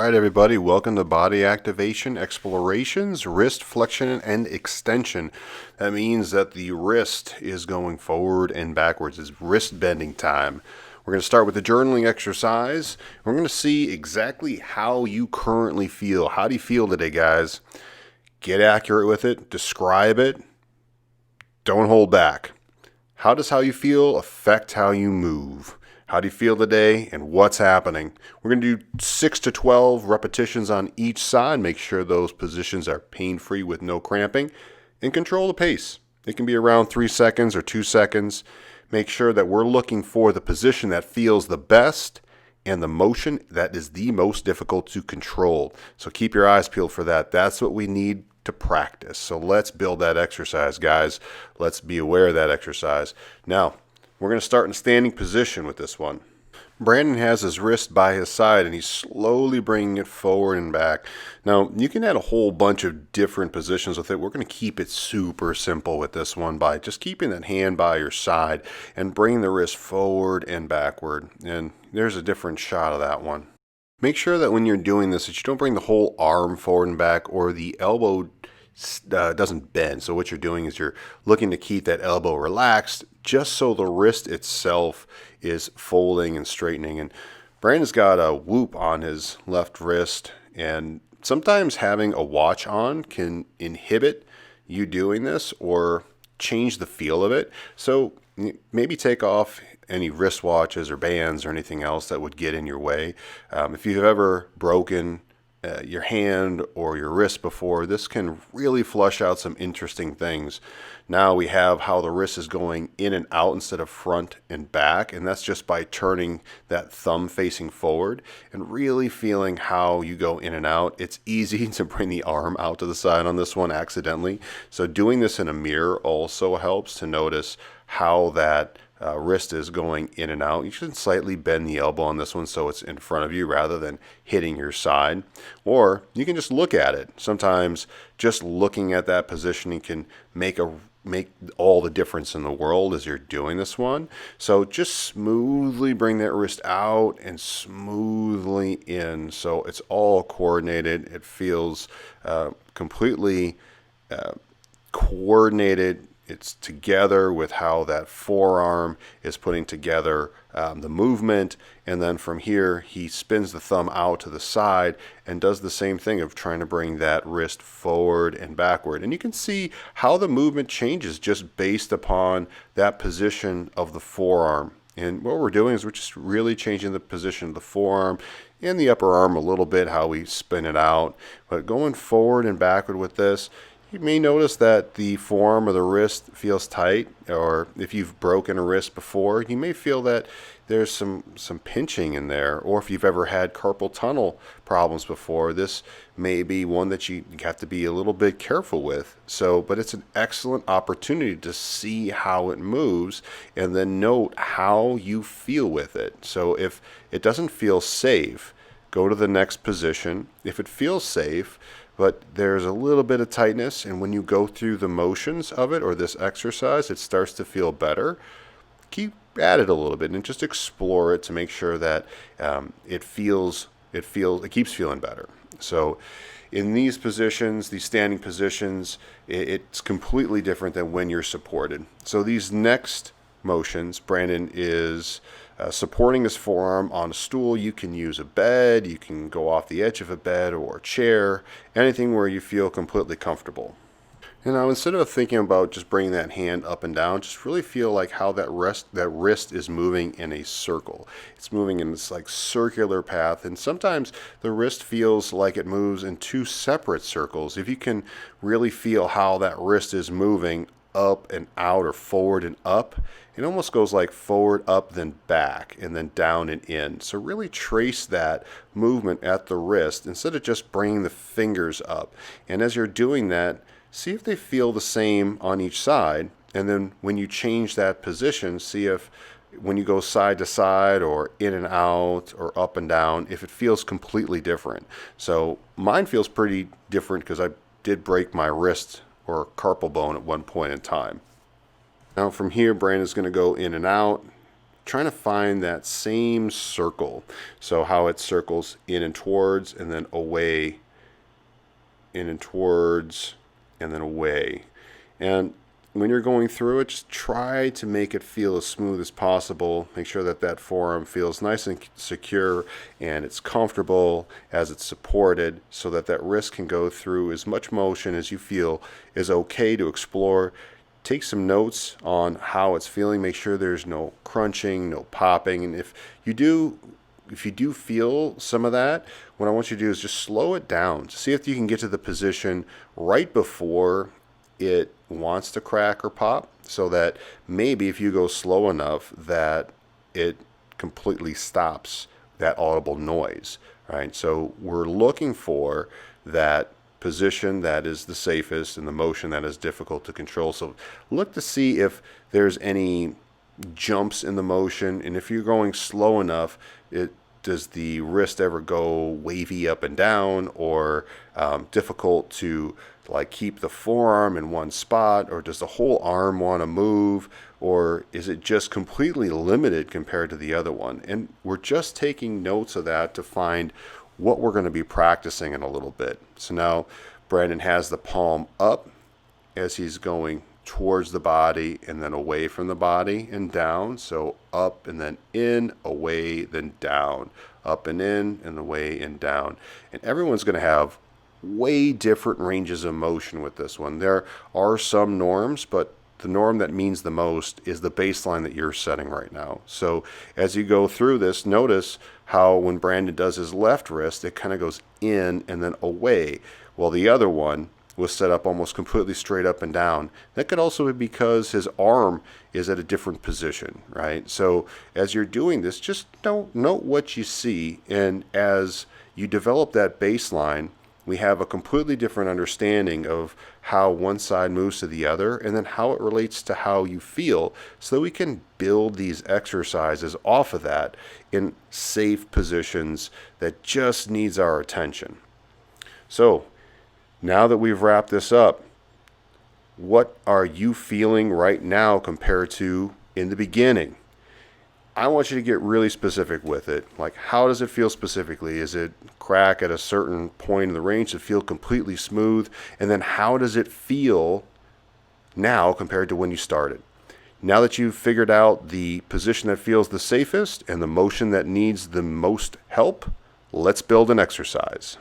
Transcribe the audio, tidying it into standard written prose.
Alright everybody, welcome to Body Activation Explorations, Wrist Flexion and Extension. That means that the wrist is going forward and backwards. It's wrist bending time. We're going to start with the journaling exercise. We're going to see exactly how you currently feel. How do you feel today, guys? Get accurate with it, describe it, don't hold back. How does how you feel affect how you move? How do you feel today and what's happening? We're going to do 6 to 12 repetitions on each side. Make sure those positions are pain-free with no cramping. And control the pace. It can be around 3 seconds or 2 seconds. Make sure that we're looking for the position that feels the best and the motion that is the most difficult to control. So keep your eyes peeled for that. That's what we need to practice. So let's build that exercise, guys. Let's be aware of that exercise. Now, we're going to start in standing position with this one. Brandon has his wrist by his side and he's slowly bringing it forward and back. Now, you can add a whole bunch of different positions with it. We're going to keep it super simple with this one by just keeping that hand by your side and bringing the wrist forward and backward. And there's a different shot of that one. Make sure that when you're doing this that you don't bring the whole arm forward and back or the elbow doesn't bend. So what you're doing is you're looking to keep that elbow relaxed just so the wrist itself is folding and straightening. And Brandon's got a whoop on his left wrist, and sometimes having a watch on can inhibit you doing this or change the feel of it. So maybe take off any wristwatches or bands or anything else that would get in your way. If you've ever broken your hand or your wrist before, this can really flush out some interesting things. Now we have how the wrist is going in and out instead of front and back, and that's just by turning that thumb facing forward and really feeling how you go in and out. It's easy to bring the arm out to the side on this one accidentally, so doing this in a mirror also helps to notice how that wrist is going in and out. You should slightly bend the elbow on this one so it's in front of you rather than hitting your side. Or you can just look at it. Sometimes just looking at that positioning can make all the difference in the world as you're doing this one. So just smoothly bring that wrist out and smoothly in so it's all coordinated. It feels completely coordinated. It's together with how that forearm is putting together the movement. And then from here, he spins the thumb out to the side and does the same thing of trying to bring that wrist forward and backward. And you can see how the movement changes just based upon that position of the forearm. And what we're doing is we're just really changing the position of the forearm and the upper arm a little bit, how we spin it out. But going forward and backward with this, you may notice that the forearm or the wrist feels tight, or if you've broken a wrist before, you may feel that there's some pinching in there. Or if you've ever had carpal tunnel problems before, this may be one that you have to be a little bit careful with. But it's an excellent opportunity to see how it moves and then note how you feel with it. So if it doesn't feel safe, go to the next position. If it feels safe, but there's a little bit of tightness, and when you go through the motions of it or this exercise, it starts to feel better. Keep at it a little bit and just explore it to make sure that it keeps feeling better. So in these positions, these standing positions, it's completely different than when you're supported. So these next motions, Brandon is supporting his forearm on a stool. You can use a bed, you can go off the edge of a bed or a chair, anything where you feel completely comfortable. And now instead of thinking about just bringing that hand up and down, just really feel like how that wrist is moving in a circle. It's moving in this like circular path, and sometimes the wrist feels like it moves in two separate circles. If you can really feel how that wrist is moving up and out or forward and up, it almost goes like forward, up, then back, and then down and in. So really trace that movement at the wrist instead of just bringing the fingers up. And as you're doing that, see if they feel the same on each side. And then when you change that position, see if when you go side to side or in and out or up and down, if it feels completely different. So mine feels pretty different because I did break my wrist or carpal bone at one point in time. Now from here, Brandon's going to go in and out, trying to find that same circle. So how it circles in and towards and then away, in and towards and then away. And when you're going through it, just try to make it feel as smooth as possible. Make sure that that forearm feels nice and secure and it's comfortable as it's supported, so that that wrist can go through as much motion as you feel is okay to explore. Take some notes on how it's feeling. Make sure there's no crunching, no popping. And if you do feel some of that, what I want you to do is just slow it down. See if you can get to the position right before it wants to crack or pop, so that maybe if you go slow enough that it completely stops that audible noise, right? So we're looking for that position that is the safest and the motion that is difficult to control. So look to see if there's any jumps in the motion, and if you're going slow enough, does the wrist ever go wavy up and down, or difficult to like keep the forearm in one spot, or does the whole arm want to move, or is it just completely limited compared to the other one? And we're just taking notes of that to find what we're going to be practicing in a little bit. So now Brandon has the palm up as he's going towards the body and then away from the body and down. So up and then in, away, then down, up and in and away and down. And everyone's going to have way different ranges of motion with this one. There are some norms, but the norm that means the most is the baseline that you're setting right now. So as you go through this, notice how when Brandon does his left wrist, it kind of goes in and then away, while the other one was set up almost completely straight up and down. That could also be because his arm is at a different position, right? So as you're doing this, just note what you see, and as you develop that baseline, we have a completely different understanding of how one side moves to the other, and then how it relates to how you feel, so that we can build these exercises off of that in safe positions that just needs our attention. So now that we've wrapped this up, what are you feeling right now compared to in the beginning? I want you to get really specific with it. Like, how does it feel specifically? Is it crack at a certain point in the range to feel completely smooth? And then how does it feel now compared to when you started? Now that you've figured out the position that feels the safest and the motion that needs the most help, let's build an exercise.